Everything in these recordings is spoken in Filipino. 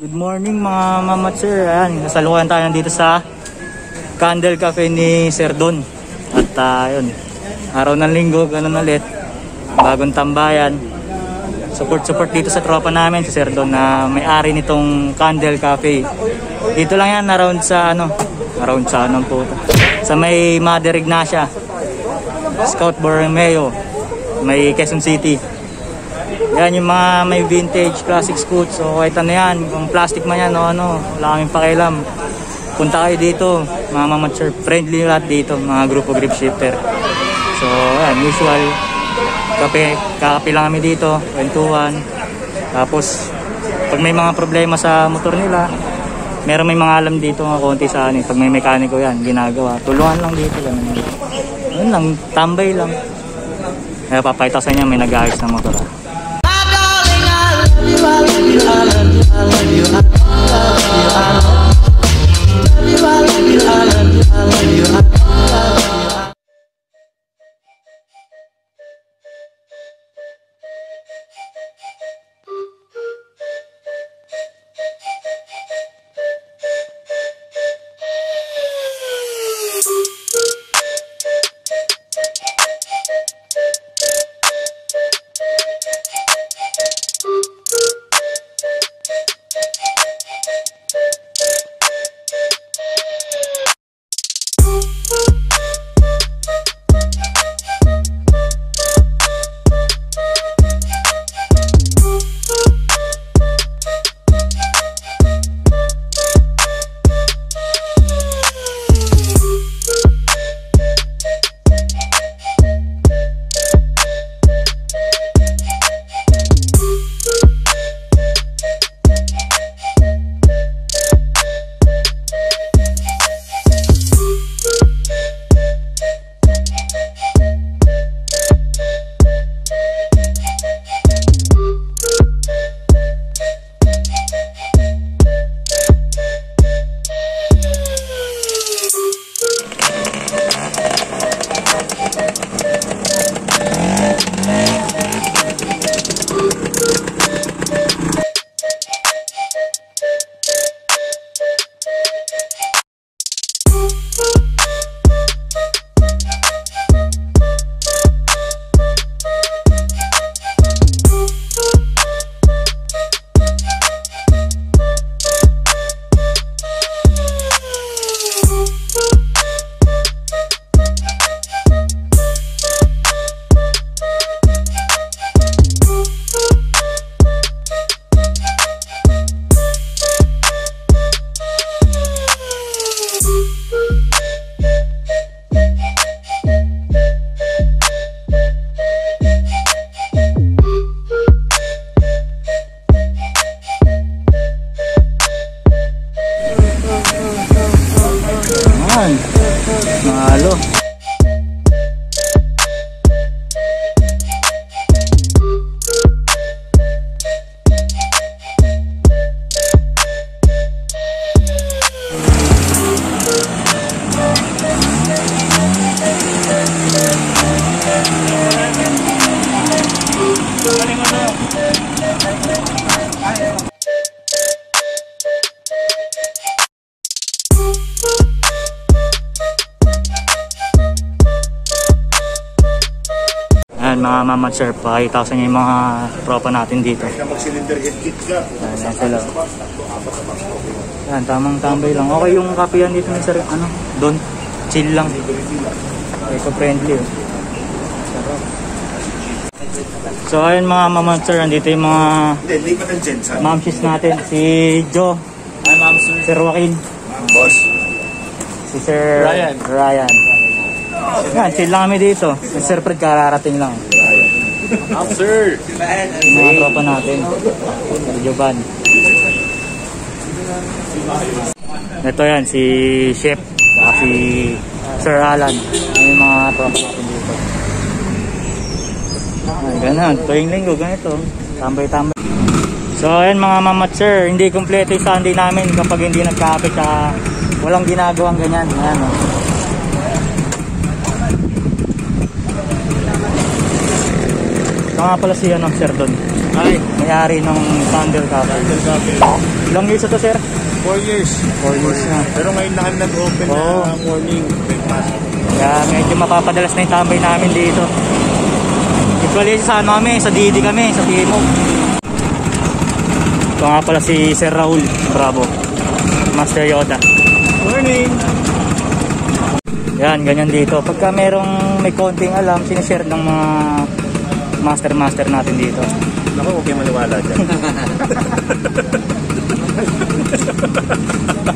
Good morning mga mama sir. Ayan, nasalukuyan tayo nandito sa Candle Cafe ni Sir Don. At yun, araw ng linggo, ganun ulit. Bagong tambayan. Support dito sa tropa namin, si Sir Don, na may-ari nitong Candle Cafe. Dito lang yan, around sa po. Sa may Mother Ignacia, Scout Borromeo, may Quezon City. Yan yung mga may vintage classic scoots. So kahit ano yan, kung plastic man yan o ano, wala kaming pakialam. Punta kayo dito, mga mamature, friendly lahat dito, mga grupo grip shifter. So yan, usual kakape lang kami dito, kwentuhan. Tapos pag may mga problema sa motor nila, may mga alam dito mga konti sa akin. Pag may mekaniko yan, ginagawa, tulungan lang dito lang. Yun lang, tambay lang. Kaya papayta sa inyo, may nag-ayos na motor. Mahalo. Mga mama sir, pakita sa inyo yung mga tropa natin dito. Ayan sila. Ayan, tamang tambay lang. Okay yung kape yan dito ni sir, doon, chill lang. Eco-friendly. So ayun mga mama sir, andito yung mga mamsis natin. Si Joe, Sir Joaquin, Boss, si Sir Ryan. Yan, chill lang kami dito. Si Sir Fred kararating lang. sir. Yung mga tropa natin. Sir Jovan. Ito yan, si Chef. Saka si Sir Alan. Yung mga tropa natin dito. Ay, ganun. Tuwing linggo, ganito. Tambay-tambay. So ayan mga mamat sir, hindi kompleto yung Sunday namin kapag hindi nagkapit sa walang ginagawang ganyan. Ayan, oh. Ito nga pala si Sir Don. Ay, may-ari ng Candle Cafe. Ilang years ito, sir? 4 years. 4 years na. Pero ngayon lang kami nag-open Oo. na morning breakfast. Kaya medyo mapapadalas na yung tambay namin dito. Usually sa ano kami, sa Didi kami, sa Timog. Ito nga pala si Sir Raul Bravo, Master Yoda. Morning! Yan, ganyan dito. Pagka merong may konting alam, sinishare ng mga master natin dito. Naku, huwag kayo maniwala dyan.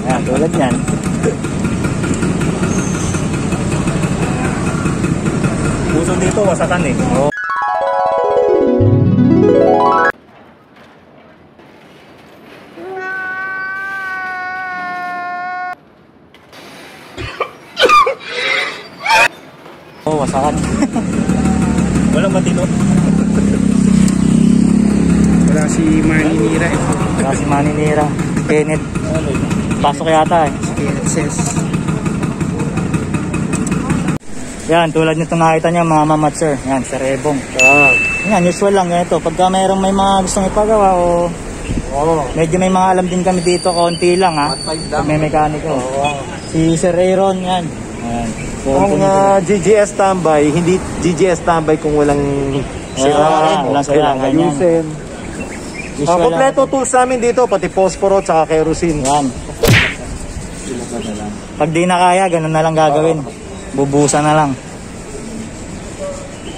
Ayan, tulad yan. Puso dito, wasakan eh. Oo. Oh, wasakan. Walang matino. Wala si Manny Nira eh. Wala si Manny Nira. Kenneth. Pasok yata eh. Kenneth says. Yan, tulad nito nakita niya mga mamatser. Yan, Sir Ebong. Yan, usual lang ganito. Pagka mayroong may mga gustong ipagawa o medyo may mga alam din kami dito, konti lang ha. Pag may mekaniko. Si Sir Aaron, yan. Yan. Ang GGS tambay, hindi GGS tambay kung walang siraan. walang siraan, Kailangan ganyan. ayusin. Usual lang. Kompleto tools namin dito, pati posporo at kerosene. Yan. Pag di na kaya, ganun na lang gagawin. Bubusan na lang.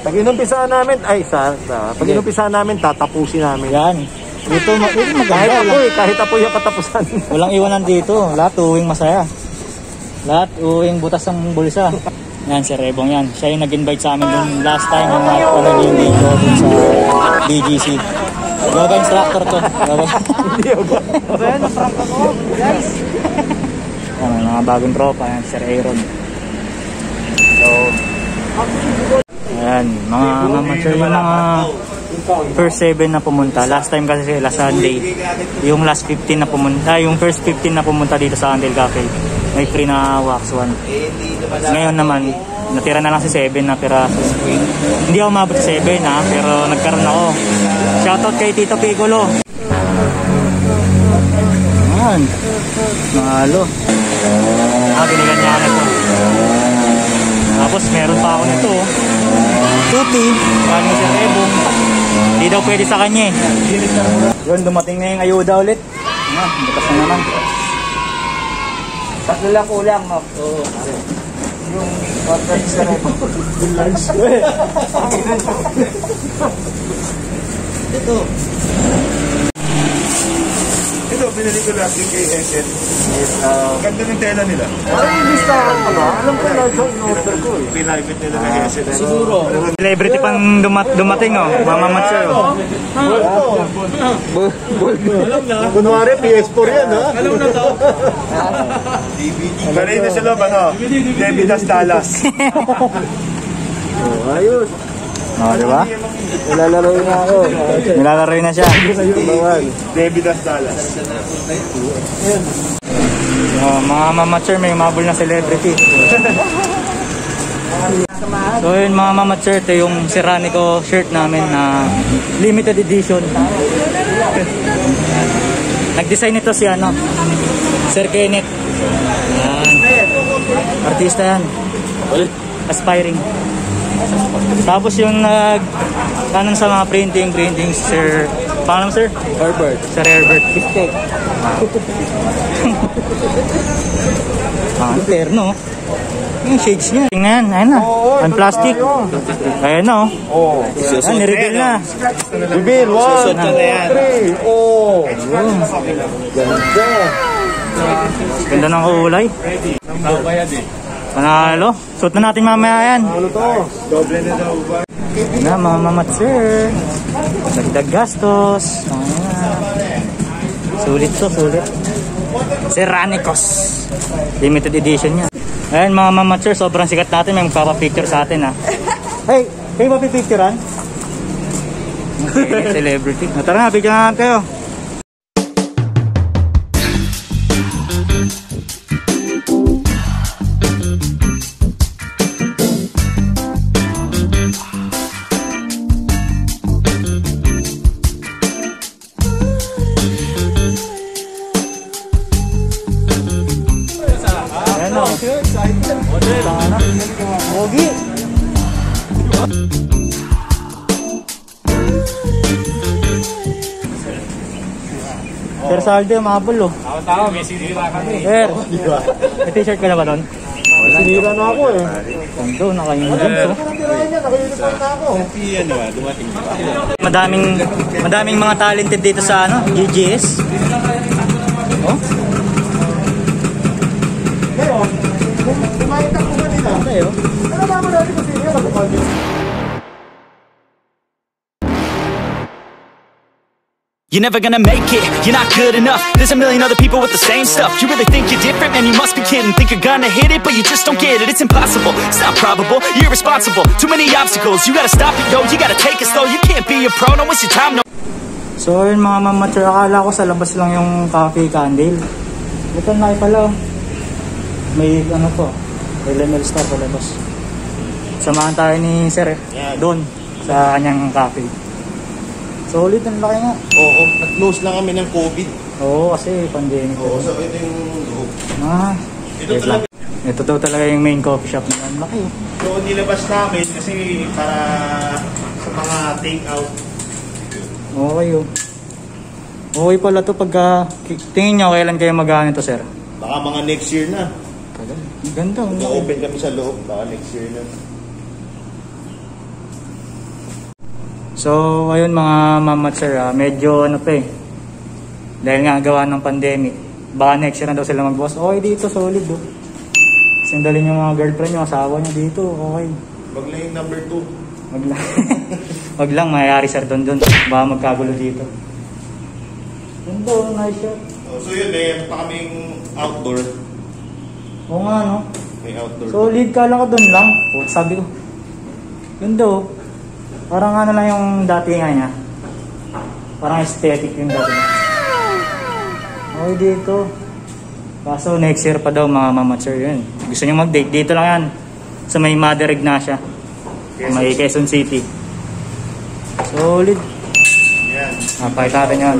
Pag inumpisaan namin, pag inumpisaan namin, tatapusin namin. Yan. Dito Kahit maganda. kahit apoy yung katapusan. Walang iwanan dito. Lahat uwing masaya. Lahat uwing butas ng bulsa. Yan, si Rebong yan. Siya yung nag-invite sa amin dun last time yung nag-yung dito dun sa BGC. Yoga instructor to. Yoga. Yan, na-prank ako. Guys. Yan, may mga bagong tropa. Yan, Sir Aaron. So, ayan, mga mature yung mga first 7 na pumunta. Last time kasi sila Sunday. Yung last 15 na pumunta, yung first 15 na pumunta dito sa Andel Cafe. May free na wax one. Ngayon naman, natira na lang si 7 na piraso. Hindi ako umabot sa 7 ha, pero nagkaroon ako. Shoutout kay Tito Piccolo. Ayan, mahalo. Giniganyan na ito. Tapos meron pa ako nito. Tuti, galing si Rebong. Hindi daw pwede sa kanya eh. Yun, dumating na yung ayuda ulit. Bukas na naman. Tatlo lang kulang, no? Oo. Yung water sa Rebong. Ito, binili ko last week kay Heset. Ganda ng tela nila. Ay, listahan mo ba? Alam ko na yung in-order ko eh. Pinagit nila kay Heset. Siguro. Celebrity pang dumating, oh. Mama Mature, oh. Kunwari, PS4 yan, ha? Alam mo na to? Balay na sa loob, ano? Debidas Dallas. Ayos. Oh, di ba? Nilalaro na ako. Nilalaro na siya. Debidas Dallas. Oh, mga mamature, may umabol na celebrity. So yun mga mamature, ito yung Serranico shirt namin na limited edition. Nag-design ito si ano, Sir Kenneth. Yan. Artista yan. Aspiring. Tapos yung kanan sa mga printing, Sir, paano Sir? Herbert. Sir Herbert. Mistake. Clear, no? Yung shades niya. Tingnan, ayun na. Ang plastic. Ayun na, oh. Ayan, nireveal na. Reveal, 1, 2, 3. Oh. Ganda. Ganda ng kulay. Panalo. Suot na natin mamaya yan. Ano to? Doble na daw ba? Na, mga mamatser. Dagdag gastos. Ayan. Sulit to, sulit. Serranicos. Limited edition yan. Ayan mga mamatser, sobrang sikat natin. May magpapapicture sa atin ha. Hey, kayo mapipicturean? Okay, celebrity. Tara na, picture na kayo. Sana. Pogi. Sir Saldo, mabul oh. Tama, may sinira kami. Sir, may t-shirt ka na ba doon? Sinira na ako eh. Tondo, naka-uniform to. Naka-uniform na ako. Madaming mga talented dito sa ano, GGS. Oh? Ngayon, kumain ka kuma nila. Tayo. Ano ba mo natin kung sino yung You're never gonna make it, you're not good enough. There's a million other people with the same stuff. You really think you're different, man, you must be kidding. Think you're gonna hit it, but you just don't get it. It's impossible, it's not probable, you're irresponsible. Too many obstacles, you gotta stop it, yo. You gotta take it slow, you can't be a pro, don't waste your time, no. So yun mga mamature, akala ko sa labas lang yung cafe candle. Ito na pala oh. May ano po, may Lemel Star sa labas. Samahan tayo ni Sir doon sa kanyang cafe. Solid, ang laki nga. Oo, nag-close lang kami ng COVID. Oo, kasi pandemic. Oo, so ito yung loob. Wait lang. Ito daw talaga yung main coffee shop nila. Ang laki. So nilabas namin kasi para sa mga take-out. Okay oh. Okay pala to pagka tingin nyo kailan kayo mag-ano to, sir? Baka mga next year na. Tagal. Ganda. Mag-open kami sa loob, baka next year na. So, ayun mga mama at sir, medyo ano pa eh. Dahil nga gawa ng pandemic. Baka next year na daw sila mag-boss. Okay dito, solid oh. Sindalin yung mga girlfriend nyo, asawa nyo dito, okay. Wag lang yung number 2. Wag lang. Wag lang, mayayari sir doon. Baka magkagulo dito. Ganda oh, nice shot. So yun, may pa kaming outdoor. Oo nga no. May outdoor. Solid, kala ko doon lang. Oh, sabi ko. Ganda oh. Parang ano lang yung dati nga niya. Parang aesthetic yung dati niya. Okay dito. Kaso next year pa daw mga mama sir yun. Gusto nyo mag-date, dito lang yan. Sa may Mother Ignacia. May Quezon City. Solid. Yan. Pakita natin yan.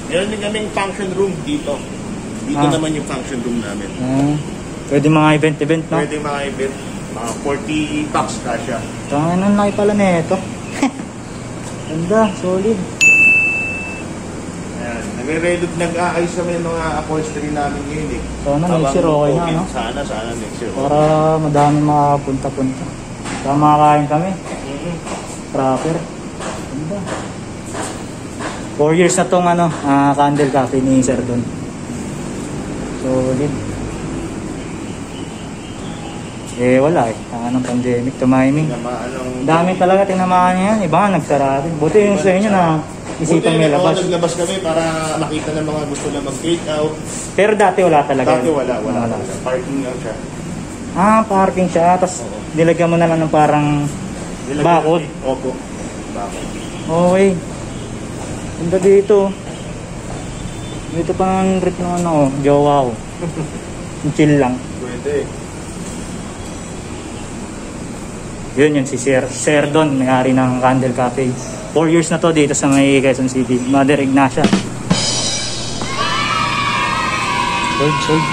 Meron din kaming function room dito. Dito naman yung function room namin. Pwede mga event no? Pwede mga event. Mga 40 bucks kasya. Tangan ang laki pala na ito. Ganda, solid. Ayan. Nag-aayos kami ng mga upholstery namin ngayon eh. Sana next year okay na no? Sana next year. Para madami makapunta-punta. Para makakain kami. Proper. Ganda. 4 years na tong ano, Candle Cafe ni Sir Don. Solid. Eh wala eh. Ng pandemic, tumiming. Dami talaga tinamaan niya yan. Iba nga nagsara rin. Buti yung sa inyo na isipang may labas. Naglabas kami para makita ng mga gusto na mag-take out. Pero dati wala talaga. Dati wala. Parking lang siya. Parking siya. Tapos nilagyan mo na lang ng parang bakod. Opo. Bakod. Okay. Ganda dito. Dito pa ng trip ng ano, jowa ko. Chill lang. Pwede. Yun si Sir Don, may-ari ng Candle Cafe. 4 years na to dito sa may Quezon City, Mother Ignacia. Sold.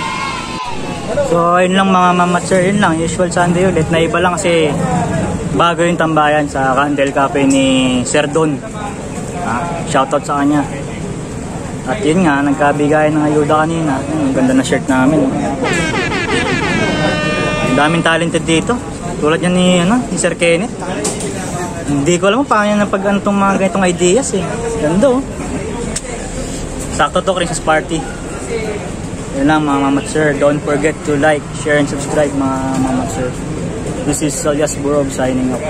So ayun lang mga mama sir, yun lang, usual Sunday ulit. Na iba lang kasi bago yung tambayan sa Candle Cafe ni Sir Don. Shoutout sa kanya. At yun nga, nagkabigay ng ayuda kanina. Ang ganda na shirt namin. Ang daming talented dito. Tulad yan ni Sir Kenneth. Hindi ko alam kung paano yan napag-ano itong mga ganitong ideas eh. Ganda oh. Sakto to Christmas party. Yan lang mga mama sir. Don't forget to like, share, and subscribe mga mama sir. This is Solias Burov signing off.